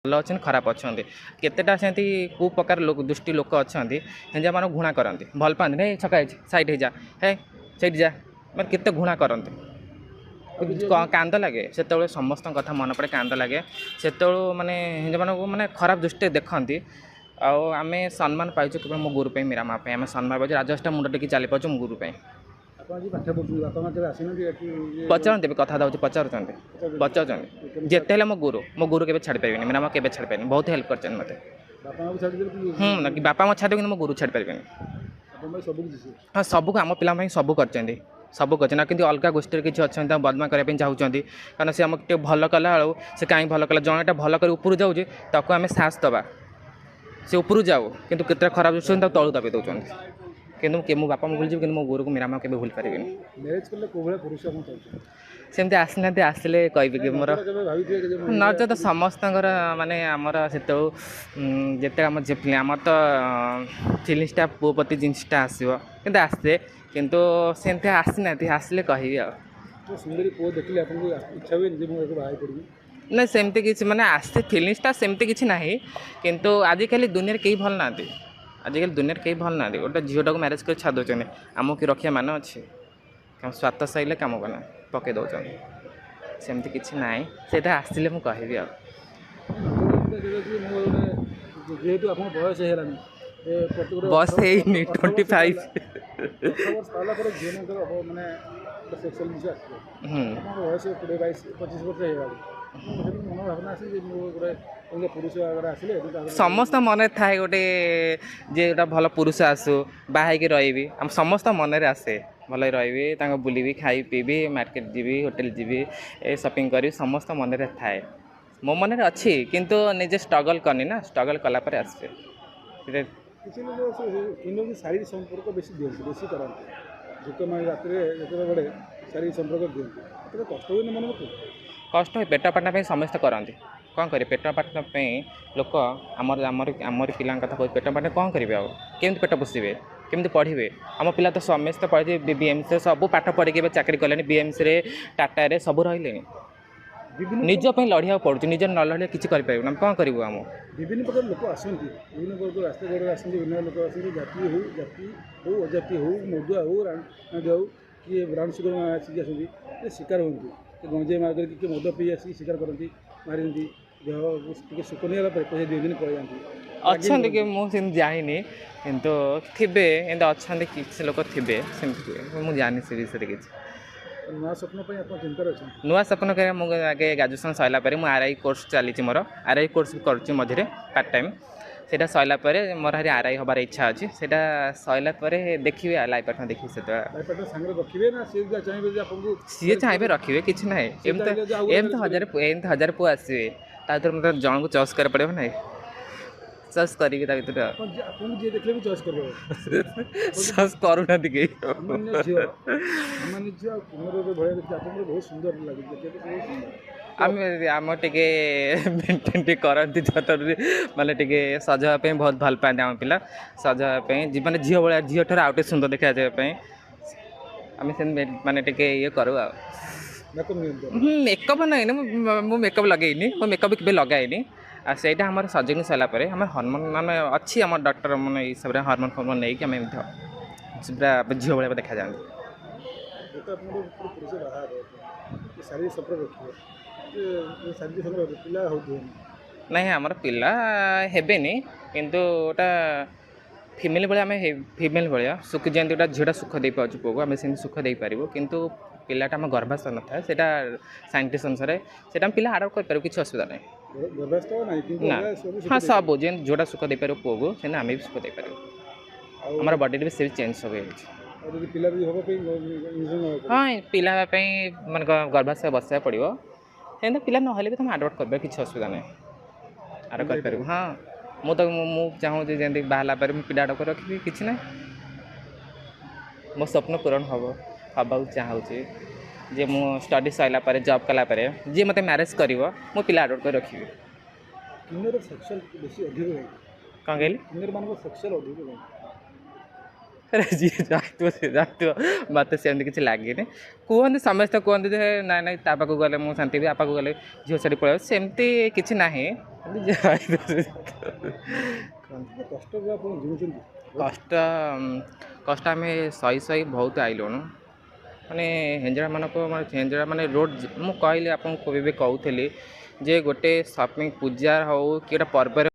भल अच्छे खराब अच्छा केतेटा से कुप्रकार दुष्टि लोक अच्छा हिंजा मान घृणा करती भल पाती नहीं छका सैड हो जा है सैड जा मैं केते घृणा करती कांद लगे से समस्त कथा मन पड़े कांद लगे से माने हिंजा मान मैंने खराब दृष्टि देखती आम सम्मान पाइचु केवल मो गुरु पे मीरा माँ आम सम्मान पाइचु राजस्था मुंड टेक चली पाचु मो गुरु पे पचारते कथा पचार जिते मो गुरु के छाड़ पारे मीरा माँ के छाड़ पारे बहुत हेल्प कर मत बापा माँ छाड़ कि मो गुरु छाड़ पारे हाँ सबको आम पे सब कर सब कर कि अलग गोष्ठी किसी अच्छा बदमा करने चाहते कारण से आमको भल कला से कहीं भल कला जड़ेटा भल कर ऊपर जाऊँगी ताको आम साहस दबा से ऊपर जाओ कि केते खराब दृष्टि तलू दबे दौरान कि मो बापा भूल कि मो गुरु को मीरा माँ के भूल पारे सेमती आसना आसिले कह कि मोर नच तो समस्त माने आमर से जिते आम झे आम तो फिलिंगसटा पुओ प्रति जिनसटा आसो कि आसे किंतु सेमती आसना आसिले कह ना सेमती किसी माने आसे फिलिंगसटा सेमती किसी ना किंतु आजिकल दुनिया कई भल ना आजिकल दुनिया कई भल ना गोटे झीटा को म्यारेज कर छाड़ दौरान आमको कि रखा मान अच्छे स्वार्थ सैले कम बना पकई दौरान सेमती किसी ना से आसिले मुझे कहबी बस है 25 समस्त मन थाए गोटे जे भल पुरुष आसू बाहर रही आम समस्त मन आसे भल रही बुलि खाई पीबी मार्केट जीवी होटेल जीवी शॉपिंग करी समस्त मन थाए मो मन अच्छी किंतु निजे स्ट्रगल करनी ना स्ट्रगल कलापर आसे शारीरिक संपर्क बेसी दिखती बेसी करते जो मैं रात शारीरिक संपर्क दिखती कष्ट हुए मन कष्ट पेट पाटना समस्ते करती कौन करें पेट पाटना लोक आमर आमर आमर पिला कथा कह पेट पाटना कौन करेंगे आमती पेट पोषे केमती पढ़े आम पिला तो समस्ते पढ़े बीएमसी सब पाठ पढ़ी चाकरी कले बीएमसी टाटा सब रही निज लड़िया पड़ू निज न लड़े किसी करें कौन करूँ आम विभिन्न प्रकार लोक आसती विभिन्न प्रकार रास्ता गढ़ आसती विभिन्न लोक आसती जाति हो अजाति हो मदुआ हो राणा हो किए ब्राउन सुगर आसिक आसती शिकार होती गंजे मार्ग किए मद पी आसिक शिकार करती मारी देह सुख नहीं पैसा 2 दिन पड़े अच्छा कि मुझे जानी कितु थे अच्छा किसी लोक थे मुझे जानी से विषय किसी नुआ स्वप्न चिंता अच्छे नुआ स्वप्न करें मुझे आगे ग्रेजुएशन सरला मुझे आरआई कोर्स चली मोर आरआई कोर्स कर मझे पार्ट टाइम से सरला मोर हरी आरआई हबार इच्छा अच्छी से सरला देखिए लाइफ पार्टनर देखिए सी चाहिए रखिए कि ना एमती 1000 पुआ आसवे तर मतलब जन को चॉइस कर पड़े ना चॉइस करी चॉइस करूना दिखे बहुत सुंदर लगे आम टे मेन्टेन करती जतरी माने टे सजापी बहुत भल पाते आम पिला सजापी माने झील भाया झील ठार आउटे सुंदर देखा जाए आम से माने टे ये करूँ मेकअप ना मु मेकअप लगेनी मो मेकअप के लगाएनी से आम सजनी सारापर आम हरमोन आम अच्छी आम डॉक्टर मान हिसाब से हरमोन फरमोन नहीं कि आम पूरा झील भाया देखा जाए नहीं आमर पिला हेबेनी किंतु गोटा फिमेल भाया आम फिमेल भाया सुख जमी गोटा झीटा सुख दे पाचु पुओ को आम से सुख दे पार किंतु पिलाटा आम गर्भास्थ न था से साइंटिस्ट अनुसार से पिला आडप्ट कर किसी असुविधा नहीं ना हाँ सब जोटा सुख दे पार पुओ को से आम भी सुख दे पार आम बडी भी से चेंज सब हाँ पिला मैं गर्भाशय बसा पड़ो से पिला ना भी तुम आडप्ट कर किसी असुविधा नहीं आडप्ट कर हाँ मुझे चाहूँगी जमी बाहला पर पिला आडप्ट रखी कि ना मो स्वप्न पूरण हम हवा चाहूँगी जे मु स्टडी सरला जॉब कलापर जी मत मैरेज कर मो पिला आडप्ट कर रखी कौन कहली ଆରେ ଯିଏ ଯାଇଥିବ ସେ ଯାଇଥିବ ମୋତେ ସେମିତି କିଛି ଲାଗେନି। କୁହନ୍ତି ସମସ୍ତେ କୁହନ୍ତି ଯେ ନାଇଁ ନାଇଁ ତା ପାଖକୁ ଗଲେ ମୁଁ ଶାନ୍ତି ହେବି, ଆ ପାଖକୁ ଗଲେ ଝିଅ ଛାଡ଼ି ପଳେଇବ, ସେମିତି କିଛି ନାହିଁ। କିନ୍ତୁ ଯିଏ ଯାଇଥିବ ସେ କୁହନ୍ତି। କଷ୍ଟ ବି ଆପଣ ଜିଣୁଛନ୍ତି। କଷ୍ଟ କଷ୍ଟ ଆମେ ସହି ବହୁତ ଆଇଲୁଣୁ। ମାନେ ହେଞ୍ଜଡ଼ାମାନଙ୍କ ମାନେ ହେଞ୍ଜଡ଼ା ମାନେ ରୋଡ଼ ମୁଁ କହିଲି ଆପଣଙ୍କୁ ଏବେ କହୁଥିଲି ଯେ ଗୋଟେ ସପିଂ ପୂଜା ହେଉ କି ଗୋଟେ ପର୍ବରେ